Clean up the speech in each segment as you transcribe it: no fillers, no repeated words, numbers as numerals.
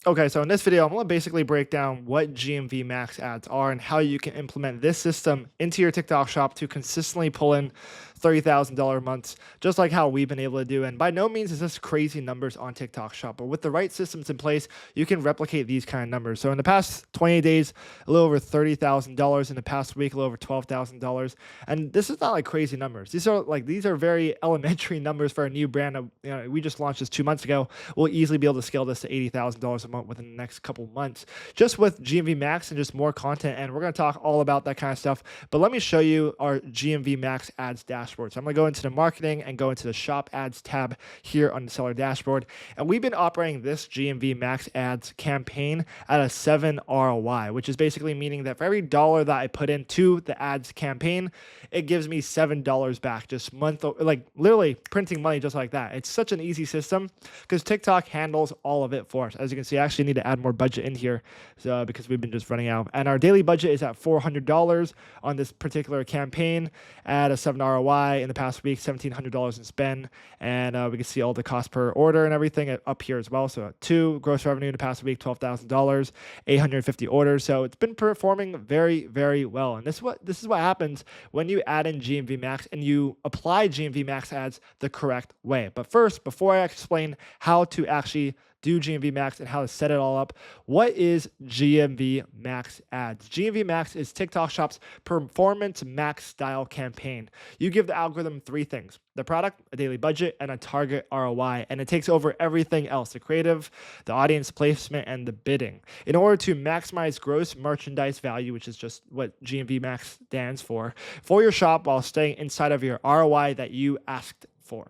Okay, so in this video, I'm going to basically break down what GMV Max ads are and how you can implement this system into your TikTok shop to consistently pull in $30,000 months, just like how we've been able to do. And by no means is this crazy numbers on TikTok shop, but with the right systems in place, you can replicate these kind of numbers. So in the past 28 days, a little over $30,000. In the past week, a little over $12,000. And this is not like crazy numbers. These are very elementary numbers for a new brand. We just launched this 2 months ago. We'll easily be able to scale this to $80,000 a month within the next couple months, just with GMV Max and just more content. And we're going to talk all about that kind of stuff. But let me show you our GMV Max Ads Dashboard. So I'm going to go into the marketing and go into the shop ads tab here on the seller dashboard. And we've been operating this GMV Max Ads campaign at a 7 ROI, which is basically meaning that for every dollar that I put into the ads campaign, it gives me $7 back just like literally printing money just like that. It's such an easy system because TikTok handles all of it for us. As you can see, I actually need to add more budget in here because we've been just running out. And our daily budget is at $400 on this particular campaign at a 7 ROI. In the past week, $1,700 in spend. And we can see all the cost per order and everything up here as well. So 2 gross revenue in the past week, $12,000, 850 orders. So it's been performing very, very well. And this is what happens when you add in GMV Max and you apply GMV Max ads the correct way. But first, before I explain how to actually do GMV Max and how to set it all up, what is GMV Max ads? GMV Max is TikTok Shop's performance max style campaign. You give the algorithm 3 things: the product, a daily budget, and a target ROI. And it takes over everything else: the creative, the audience placement, and the bidding. In order to maximize gross merchandise value, which is just what GMV Max stands for your shop while staying inside of your ROI that you asked for.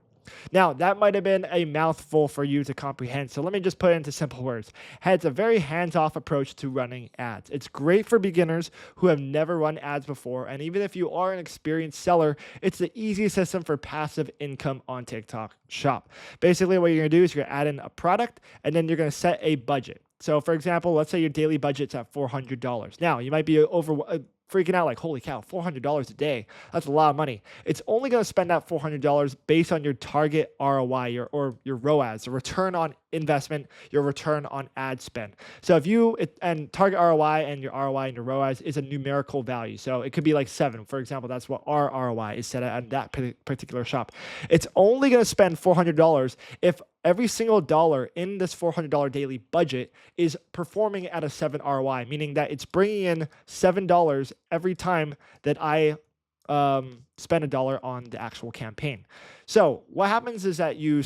Now, that might have been a mouthful for you to comprehend, so let me just put it into simple words. It's a very hands-off approach to running ads. It's great for beginners who have never run ads before, and even if you are an experienced seller, it's the easiest system for passive income on TikTok Shop. Basically, what you're going to do is you're going to add in a product, and then you're going to set a budget. So, for example, let's say your daily budget's at $400. Now, you might be freaking out like, holy cow, $400 a day. That's a lot of money. It's only going to spend that $400 based on your target ROI or your ROAS, the return on investment, your return on ad spend. So and target ROI and your ROI and your ROAS is a numerical value. So it could be like 7. For example, that's what our ROI is set at that particular shop. It's only going to spend $400 if every single dollar in this $400 daily budget is performing at a 7 ROI, meaning that it's bringing in $7 every time that I spend $1 on the actual campaign. So what happens is that you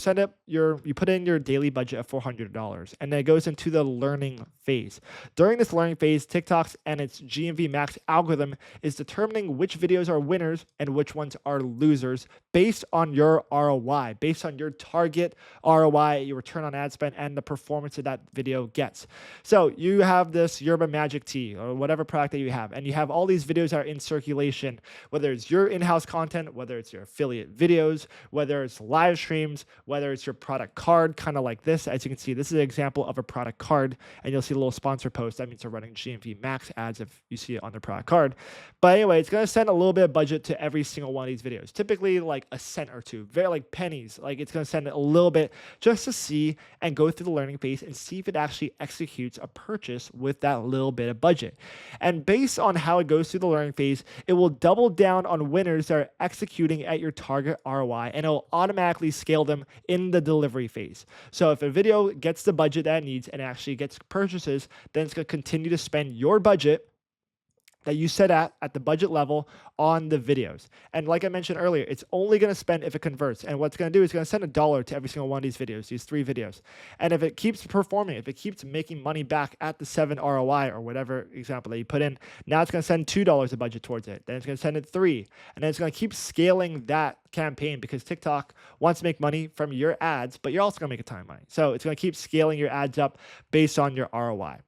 put in your daily budget of $400, and then it goes into the learning phase. During this learning phase, TikTok's and its GMV Max algorithm is determining which videos are winners and which ones are losers based on your ROI, based on your target ROI, your return on ad spend, and the performance that that video gets. So you have this Yerba Magic Tea or whatever product that you have, and you have all these videos that are in circulation, whether it's your in-house content, whether it's your affiliate videos, whether it's live streams, whether it's your product card, kind of like this. As you can see, this is an example of a product card, and you'll see a little sponsor post. That means they're running GMV Max ads if you see it on their product card. But anyway, it's going to send a little bit of budget to every single one of these videos, typically like a cent or two, very like pennies. Like it's going to send a little bit just to see and go through the learning phase and see if it actually executes a purchase with that little bit of budget. And based on how it goes through the learning phase, it will double down on winners that are executing at your target ROI, and it'll automatically scale them in the delivery phase. So if a video gets the budget that it needs and actually gets purchases, then it's going to continue to spend your budget that you set at the budget level on the videos. And like I mentioned earlier, it's only going to spend if it converts. And what it's going to do is going to send $1 to every single one of these videos, these 3 videos. And if it keeps performing, if it keeps making money back at the 7 ROI or whatever example that you put in, now it's going to send $2 of budget towards it. Then it's going to send it 3. And then it's going to keep scaling that campaign because TikTok wants to make money from your ads, but you're also going to make a ton of money. So it's going to keep scaling your ads up based on your ROI.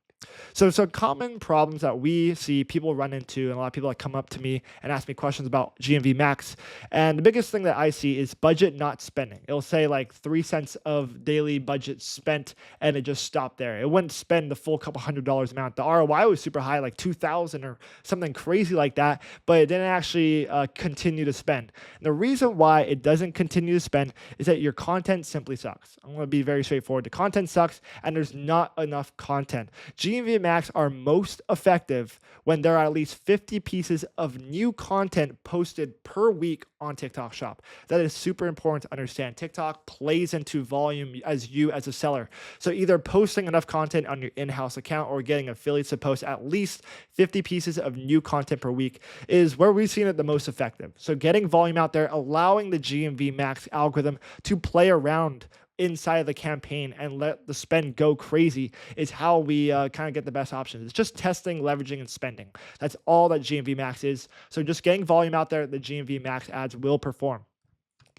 So some common problems that we see people run into, and a lot of people that come up to me and ask me questions about GMV Max. And the biggest thing that I see is budget not spending. It'll say like 3 cents of daily budget spent, and it just stopped there. It wouldn't spend the full couple $100 amount. The ROI was super high, like 2,000 or something crazy like that, but it didn't actually continue to spend. And the reason why it doesn't continue to spend is that your content simply sucks. I'm going to be very straightforward. The content sucks, and there's not enough content. GMV Max are most effective when there are at least 50 pieces of new content posted per week on TikTok Shop. That is super important to understand. TikTok plays into volume as you as a seller. So either posting enough content on your in-house account or getting affiliates to post at least 50 pieces of new content per week is where we've seen it the most effective. So getting volume out there, allowing the GMV Max algorithm to play around inside of the campaign and let the spend go crazy is how we kind of get the best options. It's just testing, leveraging, and spending. That's all that GMV Max is. So just getting volume out there, the GMV Max ads will perform.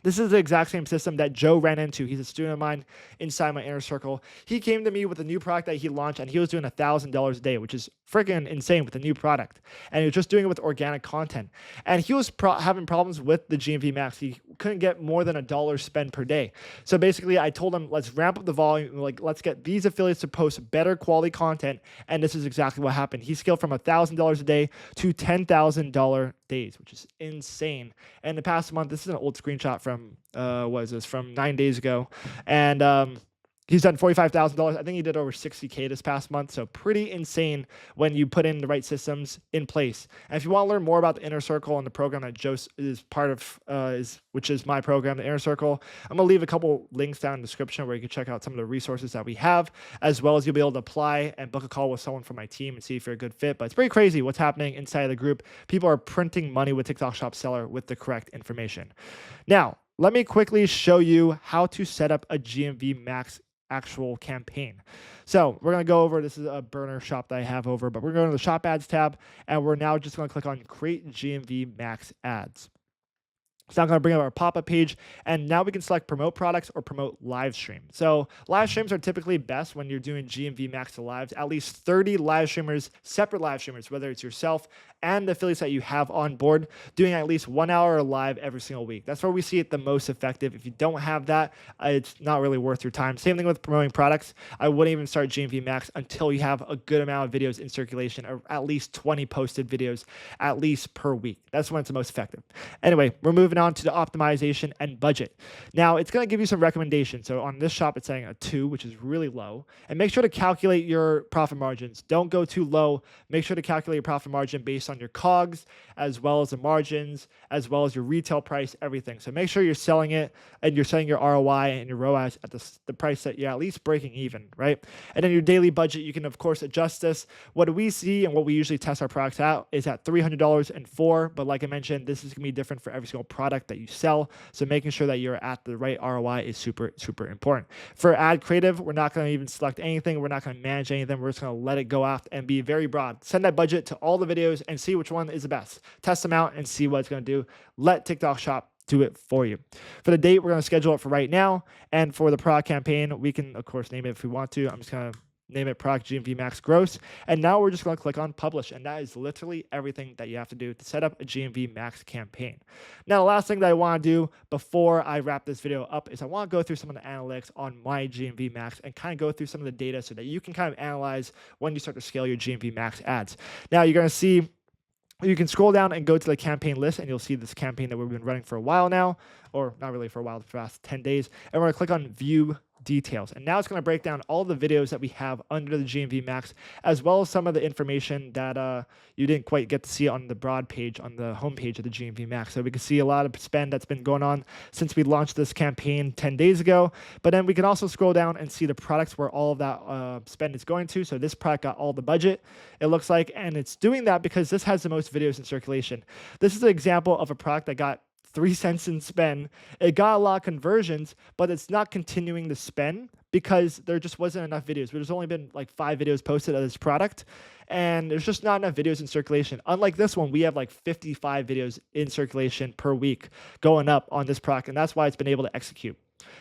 This is the exact same system that Joe ran into. He's a student of mine inside my inner circle. He came to me with a new product that he launched, and he was doing $1,000 a day, which is freaking insane with a new product. And he was just doing it with organic content. And he was having problems with the GMV Max. He couldn't get more than $1 spend per day. So basically, I told him, let's ramp up the volume. Like, let's get these affiliates to post better quality content. And this is exactly what happened. He scaled from $1,000 a day to $10,000 days, which is insane. And the past month, this is an old screenshot from from 9 days ago, and he's done $45,000. I think he did over 60K this past month. So pretty insane when you put in the right systems in place. And if you want to learn more about the Inner Circle and the program that Joe is part of, which is my program, the Inner Circle, I'm going to leave a couple links down in the description where you can check out some of the resources that we have, as well as you'll be able to apply and book a call with someone from my team and see if you're a good fit. But it's pretty crazy what's happening inside of the group. People are printing money with TikTok Shop Seller with the correct information. Now, let me quickly show you how to set up a GMV Max actual campaign. So we're going to go over, this is a burner shop that I have over, but we're going to the shop ads tab, and we're now just going to click on create GMV Max ads. It's now going to bring up our pop-up page, and now we can select promote products or promote live stream. So live streams are typically best when you're doing GMV Max to lives. At least 30 live streamers, separate live streamers, whether it's yourself and the affiliates that you have on board, doing at least 1 hour live every single week. That's where we see it the most effective. If you don't have that, it's not really worth your time. Same thing with promoting products. I wouldn't even start GMV Max until you have a good amount of videos in circulation, or at least 20 posted videos at least per week. That's when it's the most effective. Anyway, we're moving on to the optimization and budget. Now, it's going to give you some recommendations. So on this shop, it's saying a 2, which is really low. And make sure to calculate your profit margins. Don't go too low. Make sure to calculate your profit margin based on your COGS, as well as the margins, as well as your retail price, everything. So make sure you're selling it and you're setting your ROI and your ROAS at the price that you're at least breaking even, right? And then your daily budget, you can, of course, adjust this. What we see and what we usually test our products out is at $300 and 4. But like I mentioned, this is going to be different for every single product that you sell. So making sure that you're at the right ROI is super, super important. For ad creative, we're not going to even select anything. We're not going to manage anything. We're just going to let it go out and be very broad. Send that budget to all the videos and see which one is the best. Test them out and see what it's going to do. Let TikTok Shop do it for you. For the date, we're going to schedule it for right now. And for the product campaign, we can, of course, name it if we want to. I'm just going to name it product GMV Max Gross. And now we're just going to click on publish. And that is literally everything that you have to do to set up a GMV Max campaign. Now, the last thing that I want to do before I wrap this video up is I want to go through some of the analytics on my GMV Max and kind of go through some of the data so that you can kind of analyze when you start to scale your GMV Max ads. Now, you're going to see, you can scroll down and go to the campaign list, and you'll see this campaign that we've been running for a while now, or not really for a while, for the past 10 days. And we're going to click on view details. And now it's going to break down all the videos that we have under the GMV Max, as well as some of the information that you didn't quite get to see on the broad page, on the homepage of the GMV Max. So we can see a lot of spend that's been going on since we launched this campaign 10 days ago. But then we can also scroll down and see the products where all of that spend is going to. So this product got all the budget, it looks like, and it's doing that because this has the most videos in circulation. This is an example of a product that got 3 cents in spend. It got a lot of conversions, but it's not continuing to spend because there just wasn't enough videos. There's only been like 5 videos posted of this product, and there's just not enough videos in circulation. Unlike this one, we have like 55 videos in circulation per week going up on this product, and that's why it's been able to execute.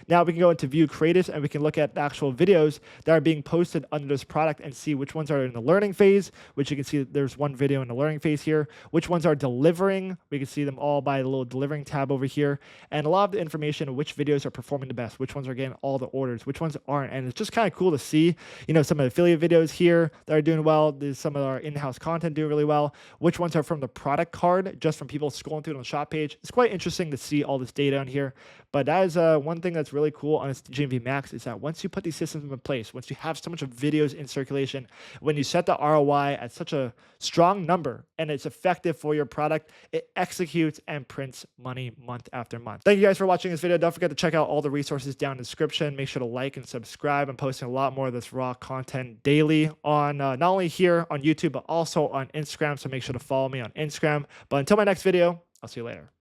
Now we can go into view creatives and we can look at the actual videos that are being posted under this product and see which ones are in the learning phase, which you can see there's one video in the learning phase here, which ones are delivering. We can see them all by the little delivering tab over here, and a lot of the information of which videos are performing the best, which ones are getting all the orders, which ones aren't. And it's just kind of cool to see, some of the affiliate videos here that are doing well. There's some of our in-house content doing really well, which ones are from the product card, just from people scrolling through on the shop page. It's quite interesting to see all this data on here. But that is one thing that's really cool on this GMV Max, is that once you put these systems in place, once you have so much of videos in circulation, when you set the ROI at such a strong number and it's effective for your product, it executes and prints money month after month. Thank you guys for watching this video. Don't forget to check out all the resources down in the description. Make sure to like and subscribe. I'm posting a lot more of this raw content daily on not only here on YouTube, but also on Instagram. So make sure to follow me on Instagram. But until my next video, I'll see you later.